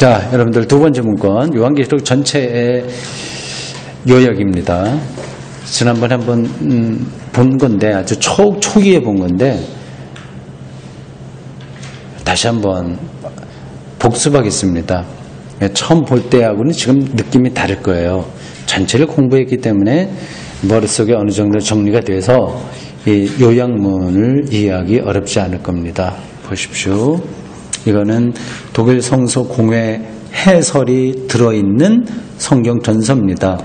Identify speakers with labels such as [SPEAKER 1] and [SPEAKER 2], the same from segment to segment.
[SPEAKER 1] 자, 여러분들 두 번째 문건 요한계시록 전체의 요약입니다. 지난번에 한번 본 건데 아주 초기에 본 건데 다시 한번 복습하겠습니다. 처음 볼 때하고는 지금 느낌이 다를 거예요. 전체를 공부했기 때문에 머릿속에 어느 정도 정리가 돼서 이 요약문을 이해하기 어렵지 않을 겁니다. 보십시오. 이거는 독일 성서 공회 해설이 들어있는 성경 전서입니다.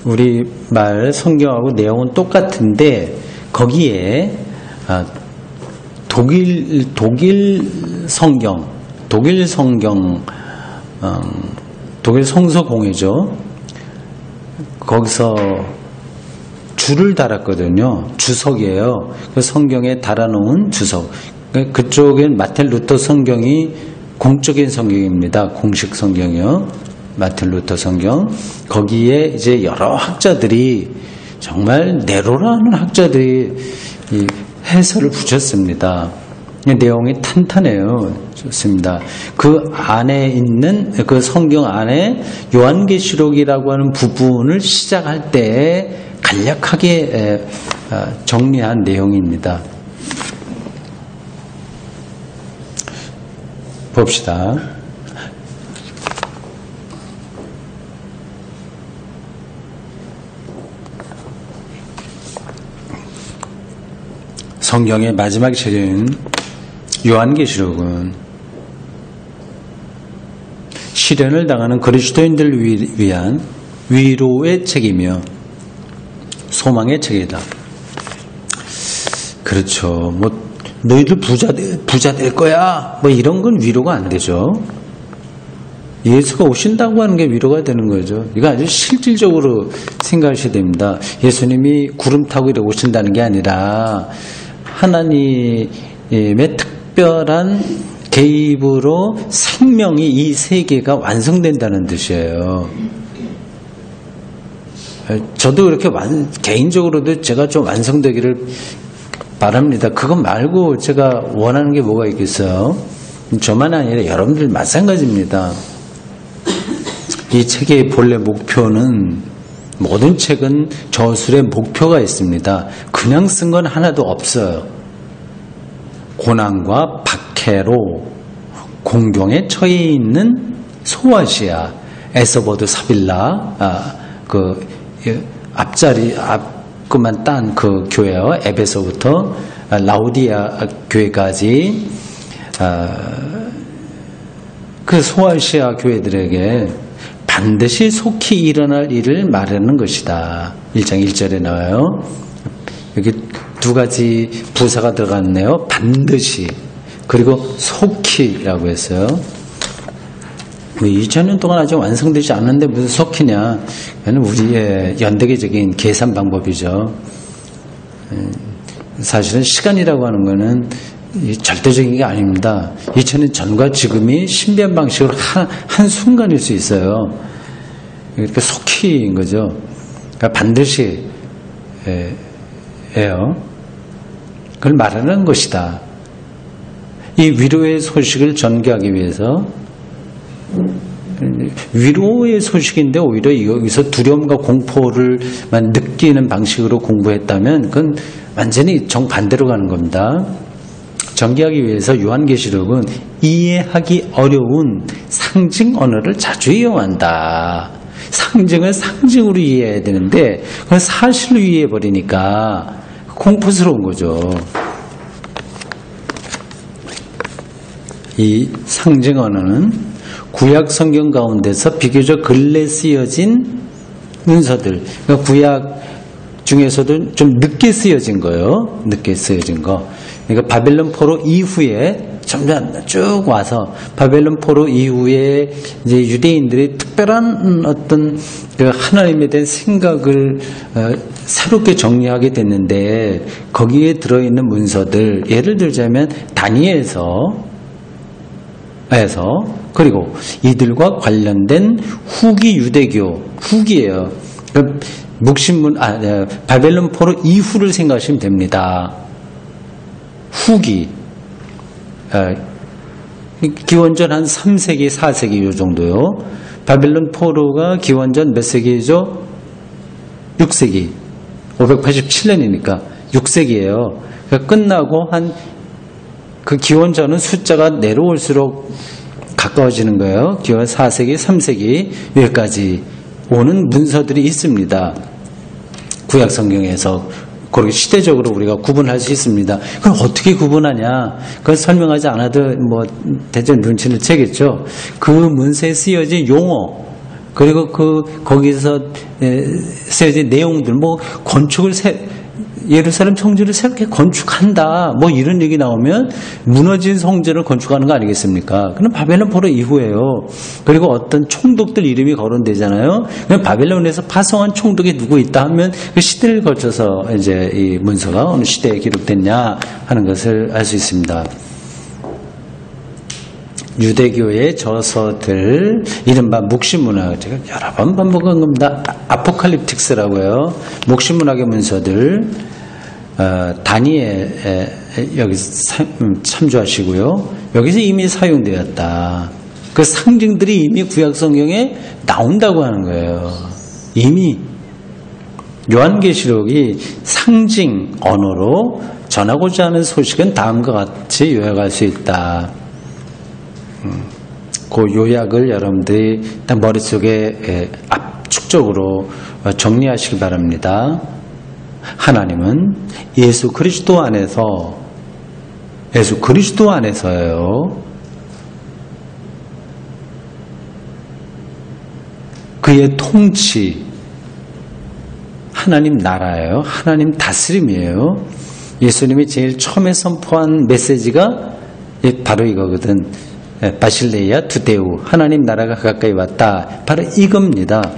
[SPEAKER 1] 우리말 성경하고 내용은 똑같은데 거기에 독일 성경, 독일 성서 공회죠. 거기서 줄을 달았거든요. 주석이에요. 그 성경에 달아놓은 주석. 그쪽엔 마틴 루터 성경이 공적인 성경입니다. 공식 성경이요. 마틴 루터 성경. 거기에 이제 여러 학자들이 정말 네로라는 학자들이 이 해설을 붙였습니다. 내용이 탄탄해요. 좋습니다. 그 안에 있는 그 성경 안에 요한계시록이라고 하는 부분을 시작할 때 간략하게 정리한 내용입니다. 봅시다. 성경의 마지막 책인 요한계시록은 시련을 당하는 그리스도인들을 위한 위로의 책이며 소망의 책이다. 그렇죠. 뭐 너희들 부자 될 거야. 뭐 이런 건 위로가 안 되죠. 예수가 오신다고 하는 게 위로가 되는 거죠. 이거 아주 실질적으로 생각하셔야 됩니다. 예수님이 구름 타고 이렇게 오신다는 게 아니라 하나님의 특별한 개입으로 생명이 이 세계가 완성된다는 뜻이에요. 저도 그렇게 개인적으로도 제가 좀 완성되기를 바랍니다. 그거 말고 제가 원하는 게 뭐가 있겠어요? 저만 아니라 여러분들 마찬가지입니다. 이 책의 본래 목표는 모든 책은 저술의 목표가 있습니다. 그냥 쓴 건 하나도 없어요. 고난과 박해로 공경에 처해 있는 소아시아, 에서버드 사빌라, 앞그만 딴 그 교회요. 에베소부터 라우디아 교회까지 그 소아시아 교회들에게 반드시 속히 일어날 일을 말하는 것이다. 1장 1절에 나와요. 여기 두 가지 부사가 들어갔네요. 반드시 그리고 속히라고 했어요. 2000년 동안 아직 완성되지 않는데 무슨 속히냐. 이건 우리의 연대계적인 계산 방법이죠. 사실은 시간이라고 하는 것은 절대적인 게 아닙니다. 2000년 전과 지금이 신비한 방식으로 한 순간일 수 있어요. 이렇게 속히인 거죠. 그러니까 반드시 예요. 그걸 말하는 것이다. 이 위로의 소식을 전개하기 위해서 위로의 소식인데 오히려 여기서 두려움과 공포를만 느끼는 방식으로 공부했다면 그건 완전히 정반대로 가는 겁니다. 전개하기 위해서 요한계시록은 이해하기 어려운 상징 언어를 자주 이용한다. 상징을 상징으로 이해해야 되는데 그걸 사실로 이해해버리니까 공포스러운 거죠. 이 상징 언어는 구약 성경 가운데서 비교적 근래 쓰여진 문서들, 그러니까 구약 중에서도 좀 늦게 쓰여진 거예요. 늦게 쓰여진 거. 그러니까 바벨론 포로 이후에 점점 쭉 와서 바벨론 포로 이후에 이제 유대인들이 특별한 어떤 그 하나님에 대한 생각을 새롭게 정리하게 됐는데 거기에 들어있는 문서들, 예를 들자면 다니엘서 그리고 이들과 관련된 후기 유대교, 후기예요. 묵신문, 바벨론 포로 이후를 생각하시면 됩니다. 후기. 기원전 한 3세기, 4세기 요 정도요. 바벨론 포로가 기원전 몇 세기죠? 6세기. 587년이니까 6세기예요. 그러니까 끝나고 한 그 기원전은 숫자가 내려올수록 가까워지는 거예요. 기원 4세기, 3세기 여기까지 오는 문서들이 있습니다. 구약 성경에서. 그렇게 시대적으로 우리가 구분할 수 있습니다. 그럼 어떻게 구분하냐? 그걸 설명하지 않아도 뭐 대충 눈치를 채겠죠. 그 문서에 쓰여진 용어 그리고 거기서 쓰여진 내용들 뭐 건축을 예루살렘 성전을 새롭게 건축한다 뭐 이런 얘기 나오면 무너진 성전을 건축하는 거 아니겠습니까? 그럼 바벨론 포로 이후에요. 그리고 어떤 총독들 이름이 거론되잖아요. 그럼 바벨론에서 파송한 총독이 누구 있다 하면 그 시대를 거쳐서 이제 이 문서가 어느 시대에 기록됐냐 하는 것을 알 수 있습니다. 유대교의 저서들 이른바 묵시문학 제가 여러 번 반복한 겁니다. 아포칼립틱스라고 해요. 묵시문학의 문서들 다니엘 여기서 참조하시고요. 여기서 이미 사용되었다. 그 상징들이 이미 구약 성경에 나온다고 하는 거예요. 이미 요한계시록이 상징 언어로 전하고자 하는 소식은 다음과 같이 요약할 수 있다. 그 요약을 여러분들이 일단 머릿속에 압축적으로 정리하시기 바랍니다. 하나님은 예수 그리스도 안에서예요. 그의 통치, 하나님 나라예요. 하나님 다스림이에요. 예수님이 제일 처음에 선포한 메시지가 바로 이거거든. 바실레이아 두데우, 하나님 나라가 가까이 왔다. 바로 이겁니다.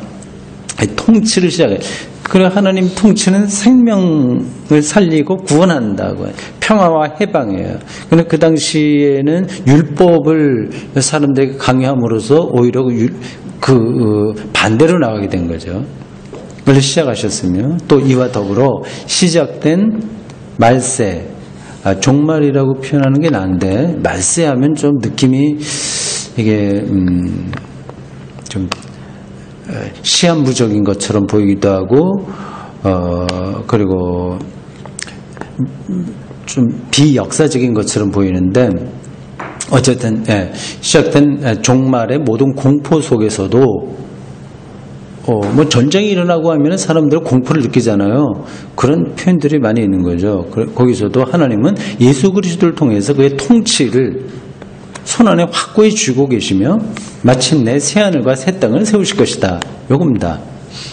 [SPEAKER 1] 통치를 시작해요. 그래 하나님 통치는 생명을 살리고 구원한다고 해요. 평화와 해방이에요. 근데 그 당시에는 율법을 사람들에게 강요함으로써 오히려 반대로 나가게 된 거죠. 원래 시작하셨으면 또 이와 더불어 시작된 말세, 종말이라고 표현하는 게 나은데 말세하면 좀 느낌이 이게 좀 시한부적인 것처럼 보이기도 하고 그리고 좀 비역사적인 것처럼 보이는데 어쨌든 시작된 종말의 모든 공포 속에서도 뭐 전쟁이 일어나고 하면 사람들은 공포를 느끼잖아요. 그런 표현들이 많이 있는 거죠. 거기서도 하나님은 예수 그리스도를 통해서 그의 통치를 손안에 확고히 쥐고 계시며 마침내 새하늘과 새 땅을 세우실 것이다. 요겁니다.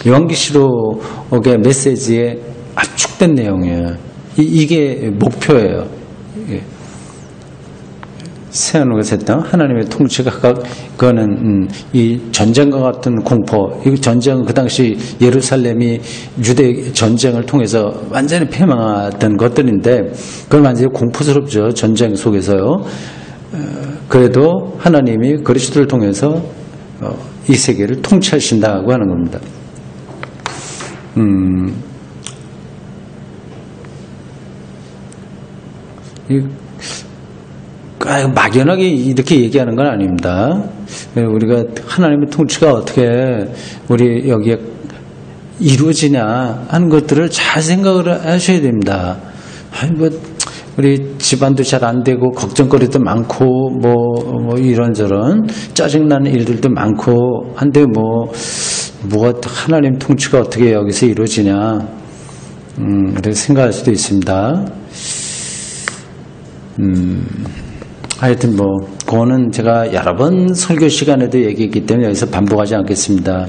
[SPEAKER 1] 요한계시록의 메시지에 압축된 내용이에요. 이게 목표예요. 새하늘과 새 땅, 하나님의 통치가 각각 그거는 이 전쟁과 같은 공포. 이 전쟁은 그 당시 예루살렘이 유대 전쟁을 통해서 완전히 패망했던 것들인데 그건 완전히 공포스럽죠. 전쟁 속에서요. 그래도 하나님이 그리스도를 통해서 이 세계를 통치하신다고 하는 겁니다. 막연하게 이렇게 얘기하는 건 아닙니다. 우리가 하나님의 통치가 어떻게 우리 여기에 이루어지냐 하는 것들을 잘 생각을 하셔야 됩니다. 우리 집안도 잘 안 되고 걱정거리도 많고 뭐 이런저런 짜증나는 일들도 많고 한데 뭐가 하나님 통치가 어떻게 여기서 이루어지냐 이렇게 생각할 수도 있습니다. 하여튼 그거는 제가 여러 번 설교 시간에도 얘기했기 때문에 여기서 반복하지 않겠습니다.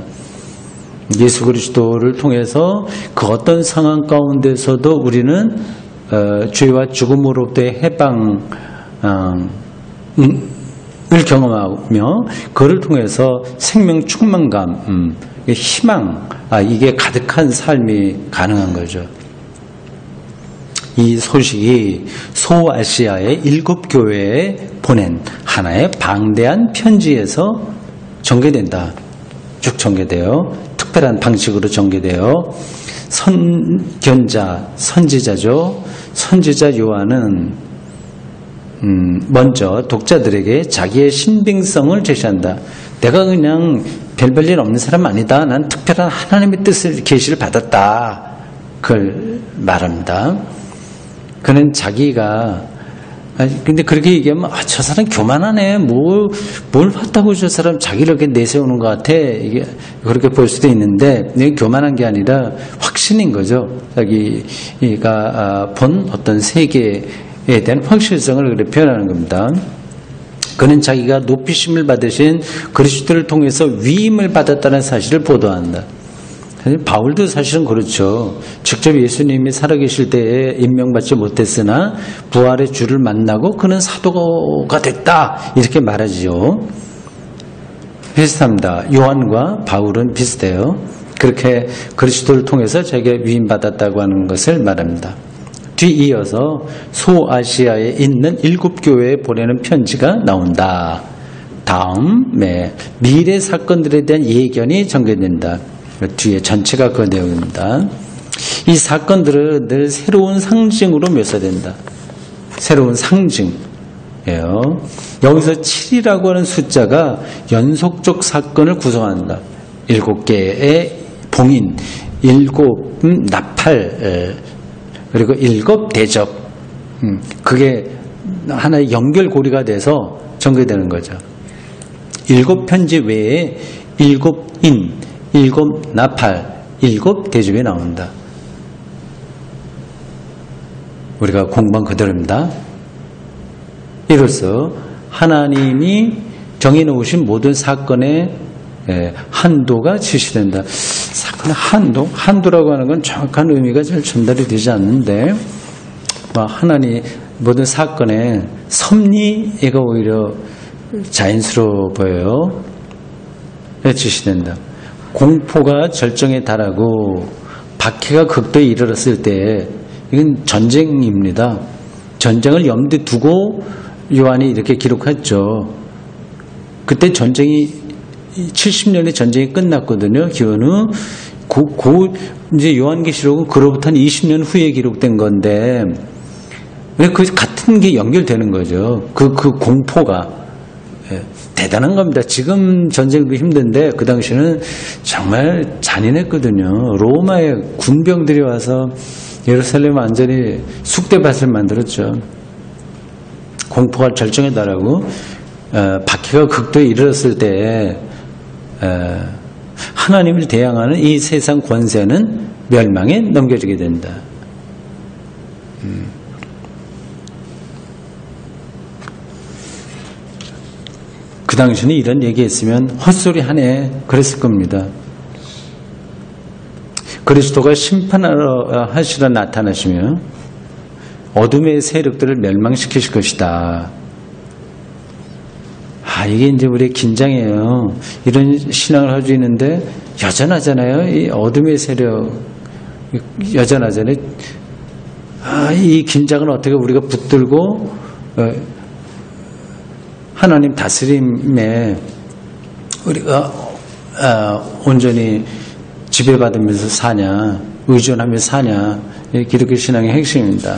[SPEAKER 1] 예수 그리스도를 통해서 그 어떤 상황 가운데서도 우리는 죄와 죽음으로부터의 해방을 경험하며 그를 통해서 생명 충만감, 희망, 이게 가득한 삶이 가능한 거죠. 이 소식이 소아시아의 7교회에 보낸 하나의 방대한 편지에서 전개된다. 쭉 전개돼요. 특별한 방식으로 전개돼요. 선지자죠. 선지자 요한은 먼저 독자들에게 자기의 신빙성을 제시한다. 내가 그냥 별별 일 없는 사람 아니다. 난 특별한 하나님의 뜻을 계시를 받았다. 그걸 말합니다. 그는 자기가 근데 그렇게 얘기하면 저 사람 교만하네. 뭘 봤다고 저 사람 자기를 이렇게 내세우는 것 같아. 이게 그렇게 볼 수도 있는데 이게 교만한 게 아니라 확신인 거죠. 자기가 본 어떤 세계에 대한 확실성을 그렇게 표현하는 겁니다. 그는 자기가 높이심을 받으신 그리스도를 통해서 위임을 받았다는 사실을 보도한다. 바울도 사실은 그렇죠. 직접 예수님이 살아계실 때에 임명받지 못했으나 부활의 주를 만나고 그는 사도가 됐다. 이렇게 말하지요. 비슷합니다. 요한과 바울은 비슷해요. 그렇게 그리스도를 통해서 자기가 위임받았다고 하는 것을 말합니다. 뒤이어서 소아시아에 있는 7교회에 보내는 편지가 나온다. 다음에 미래 사건들에 대한 예견이 전개된다. 뒤에 전체가 그 내용입니다. 이 사건들은 늘 새로운 상징으로 묘사된다. 새로운 상징이에요. 여기서 7이라고 하는 숫자가 연속적 사건을 구성한다. 7개의 봉인, 7 나팔, 그리고 7 대접. 그게 하나의 연결고리가 돼서 전개되는 거죠. 7 편지 외에 7인, 7 나팔, 7 대접이 나온다. 우리가 공부한 그대로입니다. 이로써 하나님이 정해놓으신 모든 사건의 한도가 지시된다. 사건의 한도라고 하는 건 정확한 의미가 잘 전달이 되지 않는데 하나님 모든 사건의 섭리가 오히려 자연스러워 보여요. 지시된다. 공포가 절정에 달하고 박해가 극도에 이르렀을 때 이건 전쟁입니다. 전쟁을 염두에 두고 요한이 이렇게 기록했죠. 그때 전쟁이 70년의 전쟁이 끝났거든요. 기원은 이제 요한계시록은 그로부터 한 20년 후에 기록된 건데 그 같은 게 연결되는 거죠. 그 공포가 대단한 겁니다. 지금 전쟁도 힘든데 그 당시는 정말 잔인했거든요. 로마의 군병들이 와서 예루살렘 완전히 쑥대밭을 만들었죠. 공포가 절정에 달하고 박해가 극도에 이르렀을 때 하나님을 대항하는 이 세상 권세는 멸망에 넘겨지게 된다. 그 당시는 이런 얘기했으면 헛소리 하네 그랬을 겁니다. 그리스도가 심판하러 하시러 나타나시며 어둠의 세력들을 멸망시키실 것이다. 이게 이제 우리의 긴장이에요. 이런 신앙을 가지고 있는데 여전하잖아요. 이 어둠의 세력 여전하잖아요. 이 긴장을 어떻게 우리가 붙들고 하나님 다스림에 우리가 온전히 지배받으면서 사냐, 의존하면서 사냐, 기독교 신앙의 핵심입니다.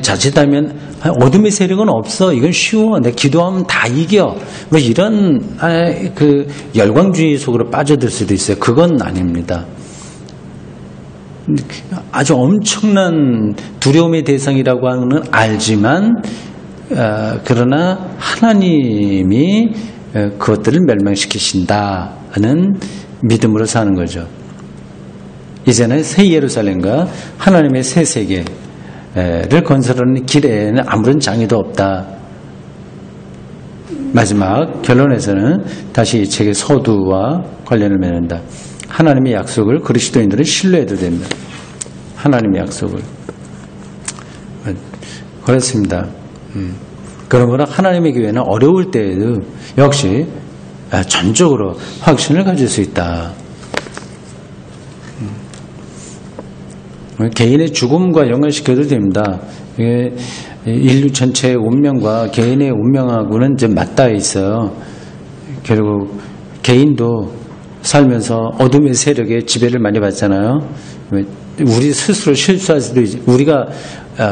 [SPEAKER 1] 자칫하면 어둠의 세력은 없어. 이건 쉬워. 내가 기도하면 다 이겨. 뭐 이런 그 열광주의 속으로 빠져들 수도 있어요. 그건 아닙니다. 아주 엄청난 두려움의 대상이라고 하는 건 알지만 그러나 하나님이 그것들을 멸망시키신다는 믿음으로 사는 거죠. 이제는 새 예루살렘과 하나님의 새 세계를 건설하는 길에는 아무런 장애도 없다. 마지막 결론에서는 다시 이 책의 서두와 관련을 맺는다. 하나님의 약속을 그리스도인들은 신뢰해도 된다. 하나님의 약속을. 그렇습니다. 그러므로 하나님의 교회는 어려울 때에도 역시 전적으로 확신을 가질 수 있다. 개인의 죽음과 연관시켜도 됩니다. 이게 인류 전체의 운명과 개인의 운명하고는 좀 맞닿아 있어요. 결국 개인도 살면서 어둠의 세력의 지배를 많이 받잖아요. 우리 스스로 실수할 수도 있지. 우리가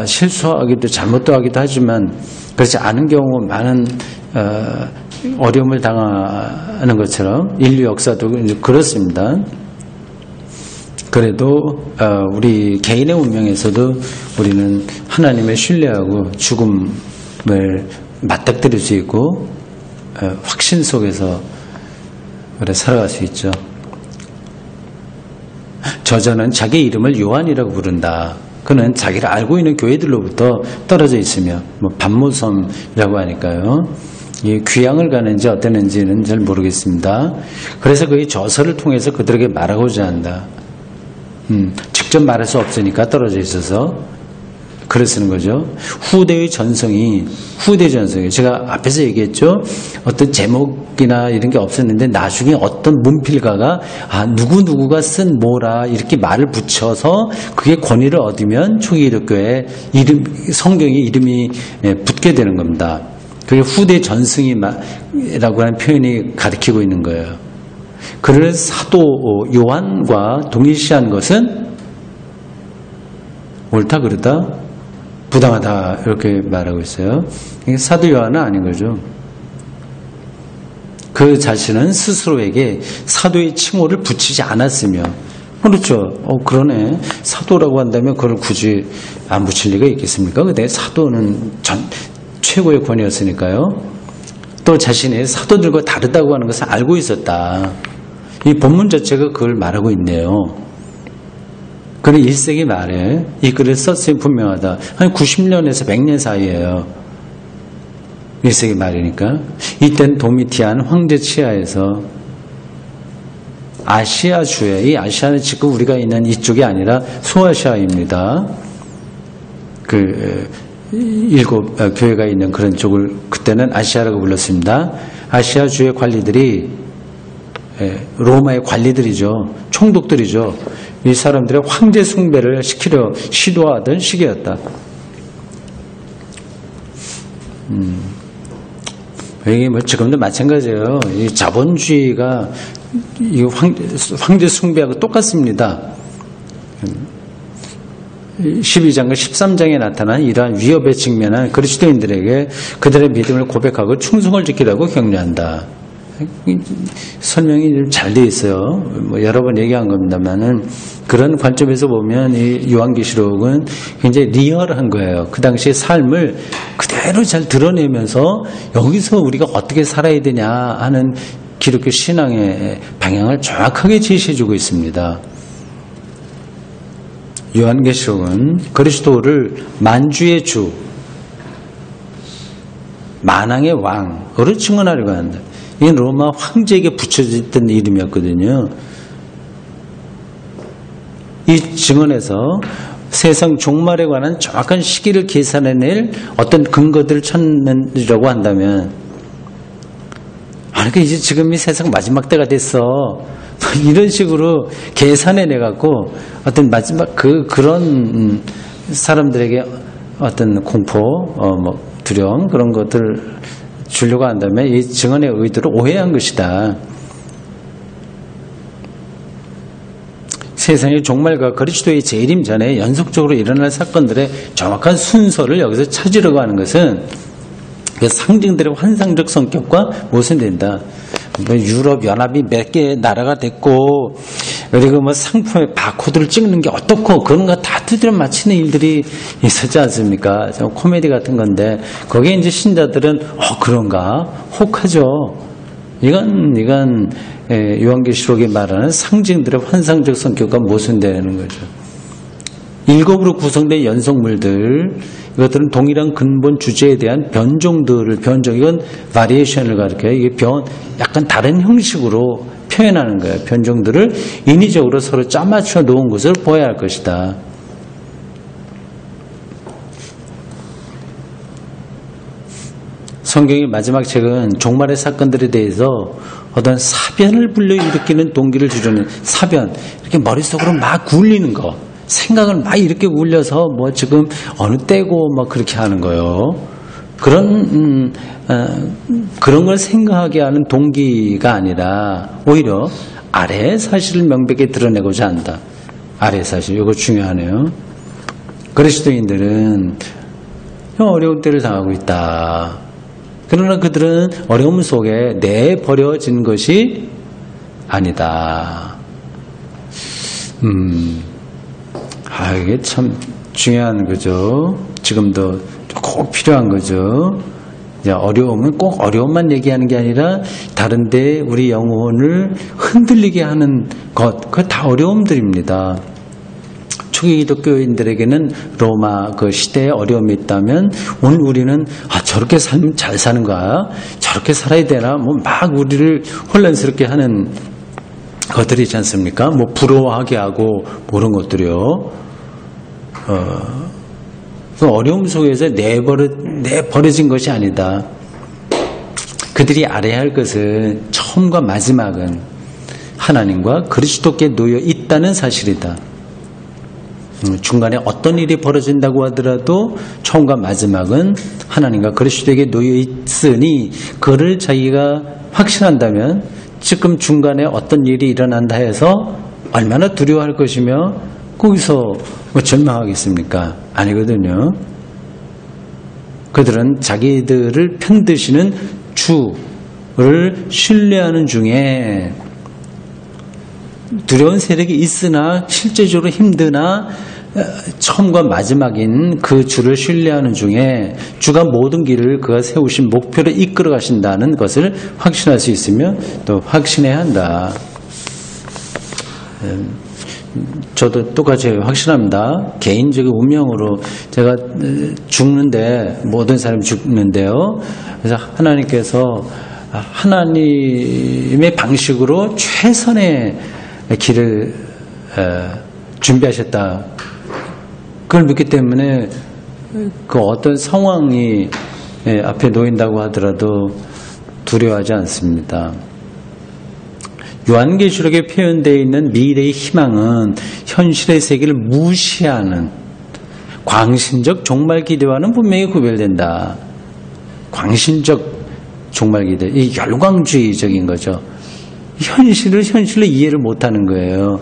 [SPEAKER 1] 실수하기도 잘못도 하기도 하지만 그렇지 않은 경우 많은 어려움을 당하는 것처럼 인류 역사도 이제 그렇습니다. 그래도 우리 개인의 운명에서도 우리는 하나님을 신뢰하고 죽음을 맞닥뜨릴 수 있고 확신 속에서 그래 살아갈 수 있죠. 저자는 자기 이름을 요한이라고 부른다. 그는 자기를 알고 있는 교회들로부터 떨어져 있으며 뭐 반모섬이라고 하니까요. 이 귀향을 가는지 어땠는지는 잘 모르겠습니다. 그래서 그의 저서를 통해서 그들에게 말하고자 한다. 직접 말할 수 없으니까 떨어져 있어서 글을 쓰는 거죠. 후대의 전성이 제가 앞에서 얘기했죠. 어떤 제목이나 이런 게 없었는데 나중에 어떤 문필가가 누구누구가 쓴 뭐라 이렇게 말을 붙여서 그게 권위를 얻으면 초기기독교에 성경에 이름이 붙게 되는 겁니다. 그게 후대 전승이라고 하는 표현이 가리키고 있는 거예요. 그를 사도 요한과 동일시한 것은 옳다 그르다 부당하다 이렇게 말하고 있어요. 사도 요한은 아닌 거죠. 그 자신은 스스로에게 사도의 칭호를 붙이지 않았으며 그렇죠. 그러네. 사도라고 한다면 그걸 굳이 안 붙일 리가 있겠습니까? 근데 사도는 최고의 권위였으니까요. 또 자신의 사도들과 다르다고 하는 것을 알고 있었다. 이 본문 자체가 그걸 말하고 있네요. 그는 1세기 말에 이 글을 썼으니 분명하다. 한 90년에서 100년 사이에요. 1세기 말이니까. 이때는 도미티안 황제 치하에서 아시아주에, 이 아시아는 지금 우리가 있는 이쪽이 아니라 소아시아입니다. 일곱 교회가 있는 그런 쪽을 그때는 아시아라고 불렀습니다. 아시아주의 관리들이 로마의 관리들이죠. 총독들이죠. 이 사람들의 황제 숭배를 시키려 시도하던 시기였다. 이게 뭐 지금도 마찬가지예요. 이 자본주의가 이 황제 숭배하고 똑같습니다. 12장과 13장에 나타난 이러한 위협에 직면한 그리스도인들에게 그들의 믿음을 고백하고 충성을 지키라고 격려한다. 설명이 좀 잘 되어 있어요. 뭐 여러 번 얘기한 겁니다만은 그런 관점에서 보면 이 요한계시록은 굉장히 리얼한 거예요. 그 당시의 삶을 그대로 잘 드러내면서 여기서 우리가 어떻게 살아야 되냐 하는 기독교 신앙의 방향을 정확하게 제시해주고 있습니다. 요한계시록은 그리스도를 만주의 주, 만왕의 왕으로 증언하려고 한다. 이 로마 황제에게 붙여졌던 이름이었거든요. 이 증언에서 세상 종말에 관한 정확한 시기를 계산해낼 어떤 근거들을 찾는다고 한다면, 그러니까 이제 지금 이 세상 마지막 때가 됐어. 이런 식으로 계산해내갖고 어떤 마지막 그런 사람들에게 어떤 공포, 두려움 그런 것들을 주려고 한다면 이 증언의 의도를 오해한 것이다. 세상의 종말과 그리스도의 재림 전에 연속적으로 일어날 사건들의 정확한 순서를 여기서 찾으려고 하는 것은 그 상징들의 환상적 성격과 모순된다. 유럽 연합이 몇 개 나라가 됐고, 그리고 상품에 바코드를 찍는 게 어떻고, 그런 거 다 두드려 맞히는 일들이 있었지 않습니까? 코미디 같은 건데, 거기에 이제 신자들은, 그런가? 혹하죠. 이건 요한계시록이 말하는 상징들의 환상적 성격과 모순되는 거죠. 7으로 구성된 연속물들, 이것들은 동일한 근본 주제에 대한 이건 바리에이션을 가리켜요. 이게 약간 다른 형식으로 표현하는 거예요. 변종들을 인위적으로 서로 짜맞춰 놓은 것을 보아야 할 것이다. 성경의 마지막 책은 종말의 사건들에 대해서 어떤 사변을 불러일으키는 동기를 주려는 사변, 이렇게 머릿속으로 막 굴리는 거, 생각을 막 이렇게 굴려서 지금 어느 때고 그렇게 하는 거예요. 그런 걸 생각하게 하는 동기가 아니라 오히려 아래의 사실을 명백히 드러내고자 한다. 아래 사실 이거 중요하네요. 그리스도인들은 어려운 때를 당하고 있다. 그러나 그들은 어려움 속에 내버려진 것이 아니다. 이게 참 중요한 거죠. 지금도 꼭 필요한 거죠. 어려움은 꼭 어려움만 얘기하는 게 아니라 다른데 우리 영혼을 흔들리게 하는 것, 그거 다 어려움들입니다. 초기 기독교인들에게는 로마 그 시대에 어려움이 있다면 오늘 우리는 저렇게 살면 잘 사는 거야? 저렇게 살아야 되나? 뭐 막 우리를 혼란스럽게 하는 것들이 있지 않습니까? 뭐 부러워하게 하고 그런 것들이요. 그 어려움 속에서 내버려진 것이 아니다. 그들이 알아야 할 것은 처음과 마지막은 하나님과 그리스도께 놓여 있다는 사실이다. 중간에 어떤 일이 벌어진다고 하더라도 처음과 마지막은 하나님과 그리스도에게 놓여 있으니 그를 자기가 확신한다면 지금 중간에 어떤 일이 일어난다 해서 얼마나 두려워할 것이며 거기서 뭐 절망하겠습니까? 아니거든요. 그들은 자기들을 편드시는 주를 신뢰하는 중에 두려운 세력이 있으나 실제적으로 힘드나 처음과 마지막인 그 주를 신뢰하는 중에 주가 모든 길을 그가 세우신 목표로 이끌어 가신다는 것을 확신할 수 있으며 또 확신해야 한다. 저도 똑같이 확신합니다. 개인적인 운명으로 제가 죽는데 모든 사람이 죽는데요. 그래서 하나님께서 하나님의 방식으로 최선의 길을 준비하셨다. 그걸 믿기 때문에 그 어떤 상황이 앞에 놓인다고 하더라도 두려워하지 않습니다. 요한계시록에 표현되어 있는 미래의 희망은 현실의 세계를 무시하는 광신적 종말 기대와는 분명히 구별된다. 광신적 종말 기대, 이 열광주의적인 거죠. 현실로 이해를 못하는 거예요.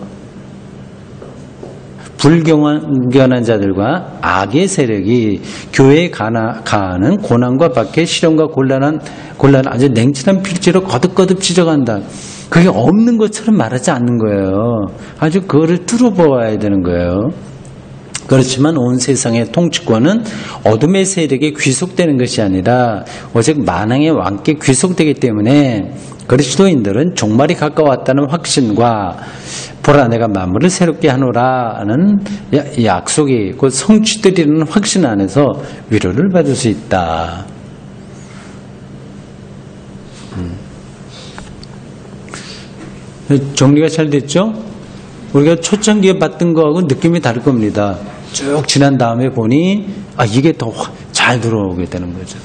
[SPEAKER 1] 불경건한 자들과 악의 세력이 교회에 가하는 고난과 박해, 시련과 곤란 아주 냉철한 필지로 거듭거듭 지적한다. 그게 없는 것처럼 말하지 않는 거예요. 아주 그거를 뚫어보아야 되는 거예요. 그렇지만 온 세상의 통치권은 어둠의 세력에 귀속되는 것이 아니라 오직 만왕의 왕께 귀속되기 때문에 그리스도인들은 종말이 가까웠다는 확신과 보라 내가 만물을 새롭게 하노라는 약속이 곧 성취되리라는 확신 안에서 위로를 받을 수 있다. 정리가 잘 됐죠? 우리가 초창기에 봤던 거하고 느낌이 다를 겁니다. 쭉 지난 다음에 보니 이게 더 잘 들어오게 되는 거죠.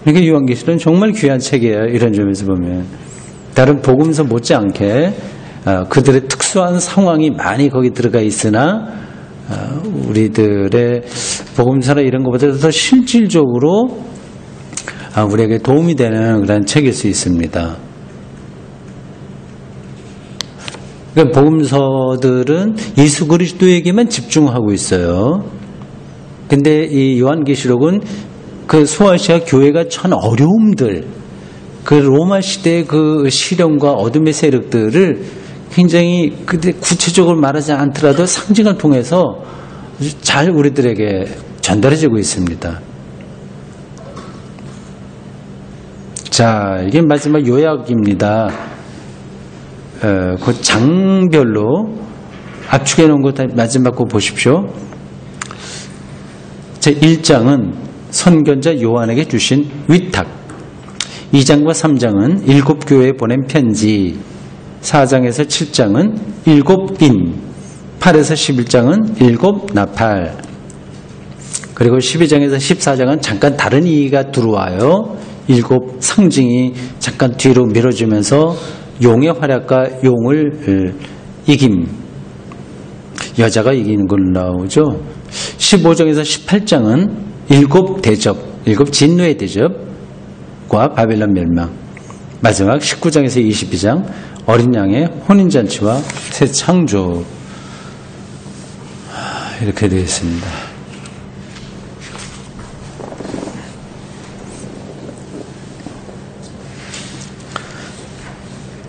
[SPEAKER 1] 그러니까 요한계시록은 정말 귀한 책이에요. 이런 점에서 보면 다른 복음서 못지않게 그들의 특수한 상황이 많이 거기 들어가 있으나 우리들의 복음서나 이런 것보다 더 실질적으로 우리에게 도움이 되는 그런 책일 수 있습니다. 그러니까 복음서들은 예수 그리스도에게만 집중하고 있어요. 근데 이 요한계시록은 그 소아시아 교회가 처한 어려움들, 그 로마 시대의 그 시련과 어둠의 세력들을 굉장히 근데 구체적으로 말하지 않더라도 상징을 통해서 잘 우리들에게 전달해지고 있습니다. 자, 이게 마지막 요약입니다. 그 장별로 압축해 놓은 것 마지막 거 보십시오. 제 1장은 선견자 요한에게 주신 위탁, 2장과 3장은 7교회에 보낸 편지, 4장에서 7장은 7인, 8에서 11장은 7나팔, 그리고 12장에서 14장은 잠깐 다른 이의가 들어와요. 7 상징이 잠깐 뒤로 밀어주면서 용의 활약과 용을 이김, 여자가 이기는 걸로 나오죠. 15장에서 18장은 7 대접, 7 진노의 대접과 바벨론 멸망, 마지막 19장에서 22장 어린 양의 혼인잔치와 새 창조. 이렇게 되어 있습니다.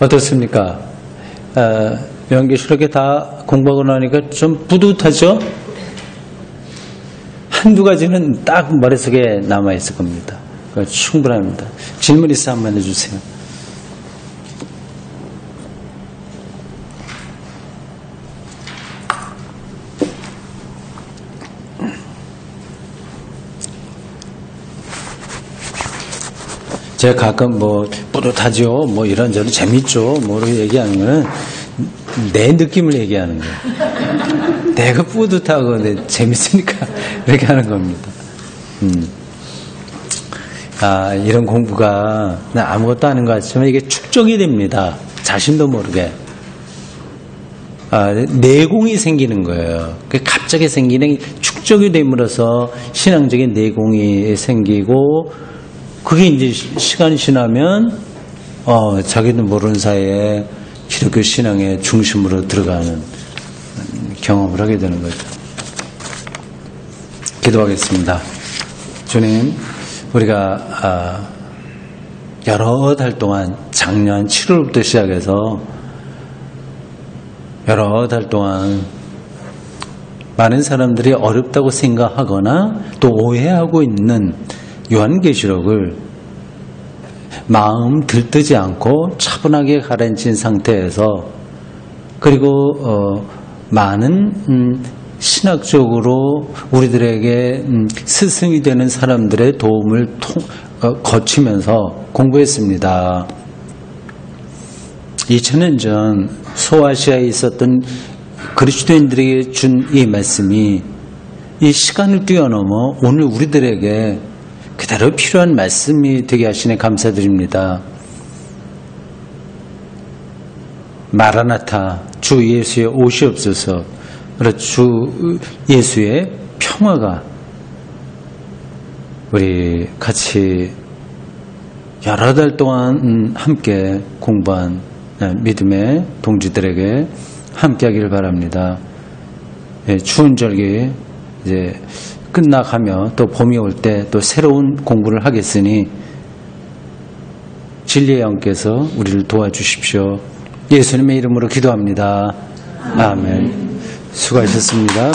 [SPEAKER 1] 어떻습니까? 요한계시록에 다 공부하고 나니까 좀 뿌듯하죠? 한두 가지는 딱 머릿속에 남아있을 겁니다. 충분합니다. 질문 있어 한번 해주세요. 제가 가끔 뭐 뿌듯하죠, 뭐 이런저런 재밌죠, 뭐를 얘기하는 거는 내 느낌을 얘기하는 거예요. 내가 뿌듯하고 재밌으니까 이렇게 하는 겁니다. 이런 공부가 아무것도 아닌 것 같지만 이게 축적이 됩니다. 자신도 모르게. 내공이 생기는 거예요. 갑자기 생기는 축적이 됨으로써 신앙적인 내공이 생기고, 그게 이제 시간이 지나면 자기도 모르는 사이에 기독교 신앙의 중심으로 들어가는 경험을 하게 되는 거죠. 기도하겠습니다. 주님, 우리가 여러 달 동안 작년 7월부터 시작해서 여러 달 동안 많은 사람들이 어렵다고 생각하거나 또 오해하고 있는 요한계시록을 마음 들뜨지 않고 차분하게 가라앉힌 상태에서, 그리고 많은 신학적으로 우리들에게 스승이 되는 사람들의 도움을 거치면서 공부했습니다. 2000년 전 소아시아에 있었던 그리스도인들에게 준 이 말씀이 이 시간을 뛰어넘어 오늘 우리들에게 그대로 필요한 말씀이 되게 하시네 감사드립니다. 마라나타, 주 예수의 오시옵소서. 주 예수의 평화가 우리 같이 여러 달 동안 함께 공부한 믿음의 동지들에게 함께 하기를 바랍니다. 추운 절기 이제 끝나가며 또 봄이 올 때 또 새로운 공부를 하겠으니 진리의 영께서 우리를 도와주십시오. 예수님의 이름으로 기도합니다. 아멘. 수고하셨습니다.